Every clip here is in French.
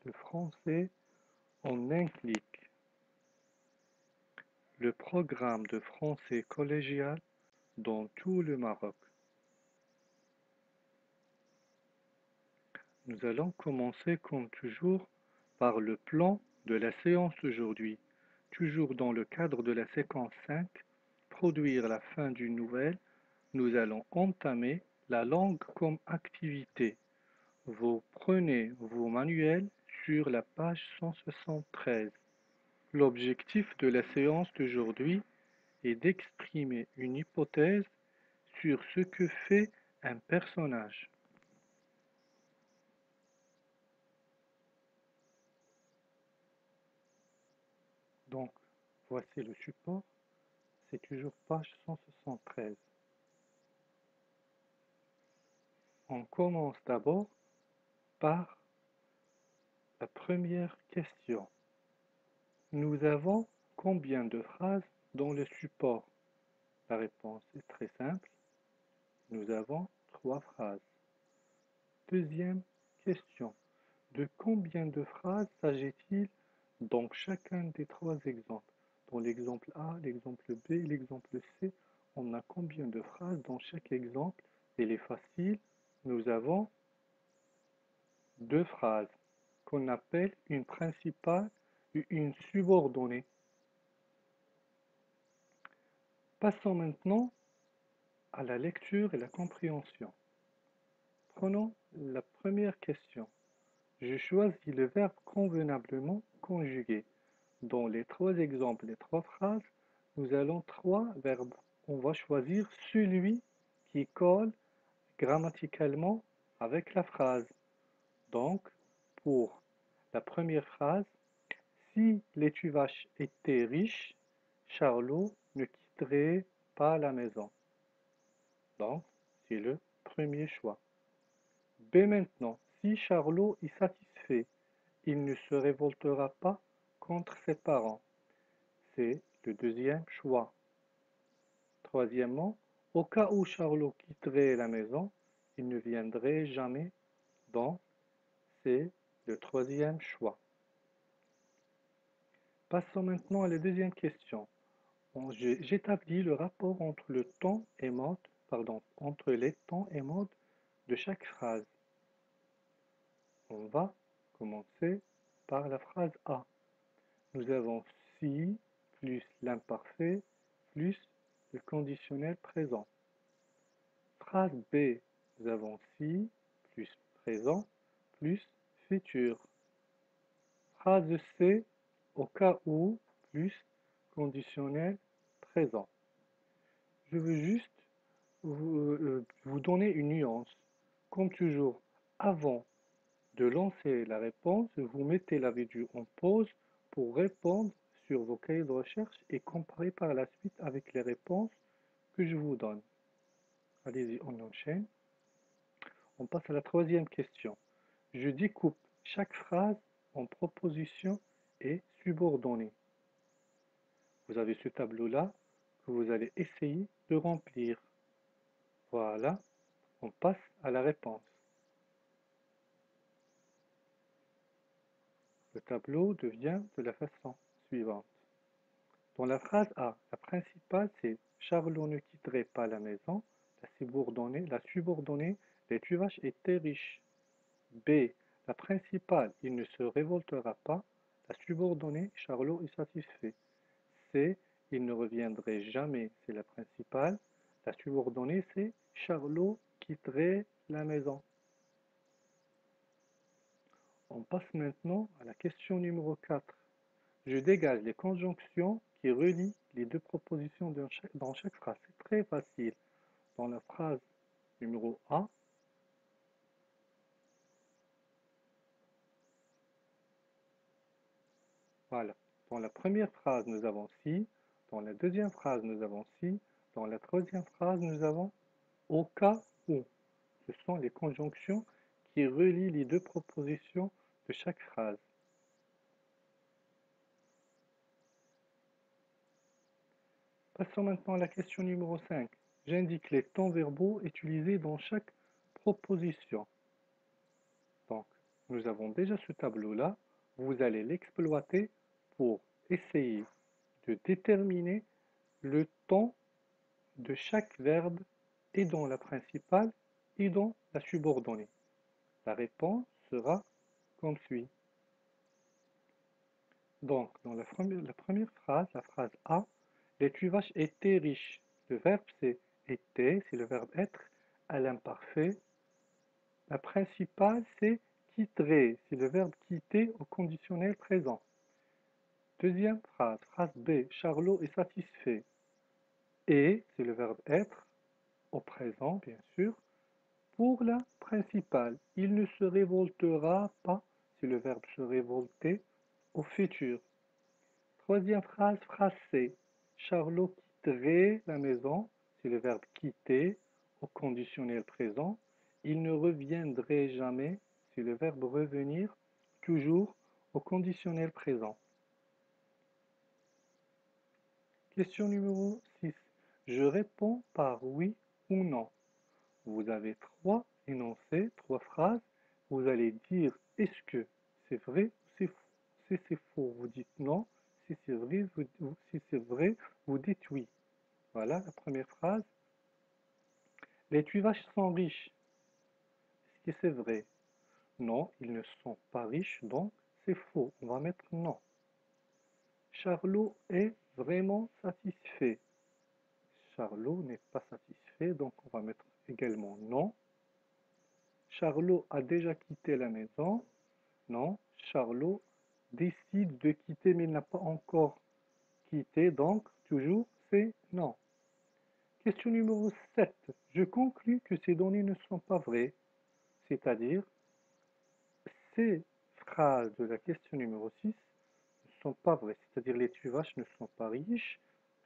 le français en un clic. Le programme de français collégial dans tout le Maroc. Nous allons commencer comme toujours par le plan de la séance d'aujourd'hui. Toujours dans le cadre de la séquence 5, produire la fin d'une nouvelle, nous allons entamer la langue comme activité. Vous prenez vos manuels sur la page 173. L'objectif de la séance d'aujourd'hui est d'exprimer une hypothèse sur ce que fait un personnage. Donc, voici le support, c'est toujours page 173. On commence d'abord par la première question. Nous avons combien de phrases dans le support? La réponse est très simple. Nous avons 3 phrases. Deuxième question. De combien de phrases s'agit-il dans chacun des 3 exemples? Dans l'exemple A, l'exemple B et l'exemple C, on a combien de phrases dans chaque exemple? Elle est facile. Nous avons 2 phrases qu'on appelle une principale et une subordonnée. Passons maintenant à la lecture et la compréhension. Prenons la première question. Je choisis le verbe convenablement conjugué. Dans les 3 exemples, les 3 phrases, nous allons 3 verbes. On va choisir celui qui colle grammaticalement avec la phrase. Donc, pour la première phrase, si les tuvaches étaient riches, Charlot ne quitterait pas la maison. Donc, c'est le premier choix. B maintenant, si Charlot est satisfait, il ne se révoltera pas contre ses parents. C'est le deuxième choix. Troisièmement, au cas où Charlot quitterait la maison, il ne viendrait jamais. Donc, c'est le troisième choix. Passons maintenant à la deuxième question. J'établis le rapport entre le temps et mode, entre les temps et modes de chaque phrase. On va commencer par la phrase A. Nous avons si plus l'imparfait plus le conditionnel présent. Phrase B. Nous avons si plus présent plus futur. Phrase C. Au cas où plus conditionnel présent. Je veux juste vous donner une nuance. Comme toujours, avant de lancer la réponse, vous mettez la vidéo en pause pour répondre sur vos cahiers de recherche et comparer par la suite avec les réponses que je vous donne. Allez-y, on enchaîne. On passe à la troisième question. Je découpe chaque phrase en propositions et subordonnées. Vous avez ce tableau-là que vous allez essayer de remplir. Voilà, on passe à la réponse. Le tableau devient de la façon suivante. Dans la phrase A, la principale c'est Charlot ne quitterait pas la maison. La subordonnée, les tuvaches étaient riches. B, la principale, il ne se révoltera pas. La subordonnée, Charlot est satisfait. C, il ne reviendrait jamais, c'est la principale. La subordonnée, c'est Charlot quitterait la maison. On passe maintenant à la question numéro 4. Je dégage les conjonctions qui relient les deux propositions dans chaque phrase. C'est très facile. Dans la phrase numéro A, voilà. Dans la première phrase, nous avons si. Dans la deuxième phrase, nous avons si. Dans la troisième phrase, nous avons au cas où. Ce sont les conjonctions qui relient les deux propositions de chaque phrase. Passons maintenant à la question numéro 5. J'indique les temps verbaux utilisés dans chaque proposition. Donc, nous avons déjà ce tableau-là. Vous allez l'exploiter pour essayer de déterminer le temps de chaque verbe et dans la principale et dans la subordonnée. La réponse sera comme suit. Donc, dans la première phrase, la phrase A, les vaches étaient riches. Le verbe c'est était, c'est le verbe être à l'imparfait. La principale c'est quitterait, c'est le verbe quitter au conditionnel présent. Deuxième phrase, phrase B, Charlot est satisfait. Et, c'est le verbe être au présent, bien sûr. Pour la principale, il ne se révoltera pas, c'est le verbe se révolter au futur. Troisième phrase, phrase C. Charlot quitterait la maison, c'est le verbe quitter au conditionnel présent. Il ne reviendrait jamais, c'est le verbe revenir, toujours au conditionnel présent. Question numéro 6. Je réponds par oui ou non. Vous avez trois énoncés, trois phrases. Vous allez dire est-ce que c'est vrai ou c'est faux. Si c'est faux, vous dites non. Si c'est vrai, vous dites oui. Voilà la première phrase. Les tuvaches sont riches. Est-ce que c'est vrai? Non, ils ne sont pas riches, donc c'est faux. On va mettre non. Charlot est vraiment satisfait. Charlot n'est pas satisfait, donc on va mettre également non. Charlot a déjà quitté la maison. Non, Charlot décide de quitter, mais il n'a pas encore quitté, donc toujours c'est non. Question numéro 7. Je conclus que ces données ne sont pas vraies, c'est-à-dire ces phrases de la question numéro 6 ne sont pas vraies, c'est-à-dire les tuvaches ne sont pas riches,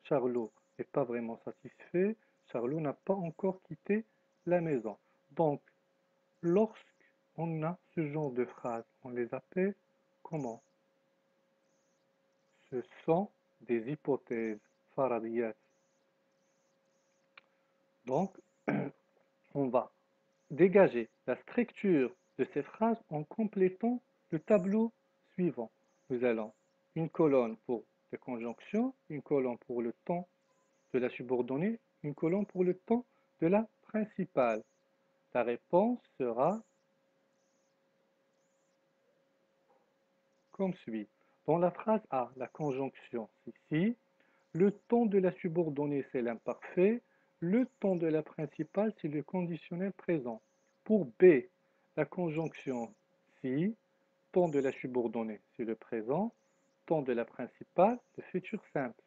Charlot n'est pas vraiment satisfait, Charlot n'a pas encore quitté la maison. Donc, lorsqu'on a ce genre de phrases, on les appelle comment? Ce sont des hypothèses faradiyat. Donc, on va dégager la structure de ces phrases en complétant le tableau suivant. Nous allons une colonne pour les conjonctions, une colonne pour le temps de la subordonnée, une colonne pour le temps de la principale. La réponse sera comme suit. Dans la phrase A, la conjonction ici, le temps de la subordonnée c'est l'imparfait, le temps de la principale c'est le conditionnel présent. Pour B, la conjonction si, temps de la subordonnée c'est le présent, temps de la principale le futur simple.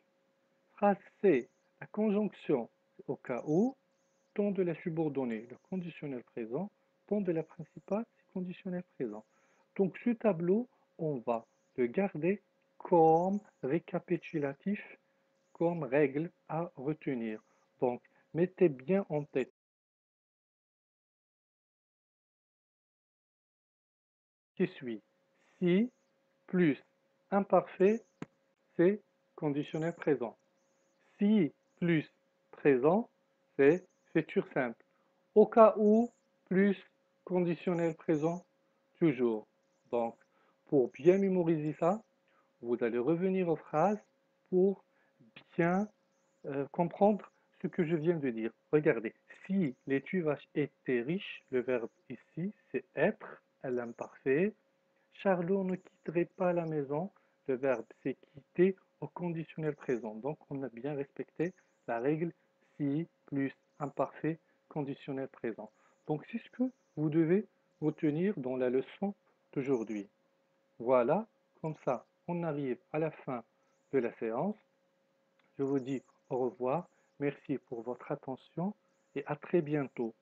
Phrase C, la conjonction au cas où, temps de la subordonnée le conditionnel présent, temps de la principale c'est conditionnel présent. Donc ce tableau, on va le garder comme récapitulatif, comme règle à retenir. Donc, mettez bien en tête qui suit. Si plus imparfait, c'est conditionnel présent. Si plus présent, c'est futur simple. Au cas où, plus conditionnel présent, toujours. Donc, pour bien mémoriser ça, vous allez revenir aux phrases pour bien comprendre ce que je viens de dire. Regardez, si les tuvaches étaient riches, le verbe ici, c'est être, à l'imparfait. Charlot ne quitterait pas la maison, le verbe c'est quitter au conditionnel présent. Donc on a bien respecté la règle si plus imparfait conditionnel présent. Donc c'est ce que vous devez retenir dans la leçon d'aujourd'hui. Voilà, comme ça on arrive à la fin de la séance. Je vous dis au revoir, merci pour votre attention et à très bientôt.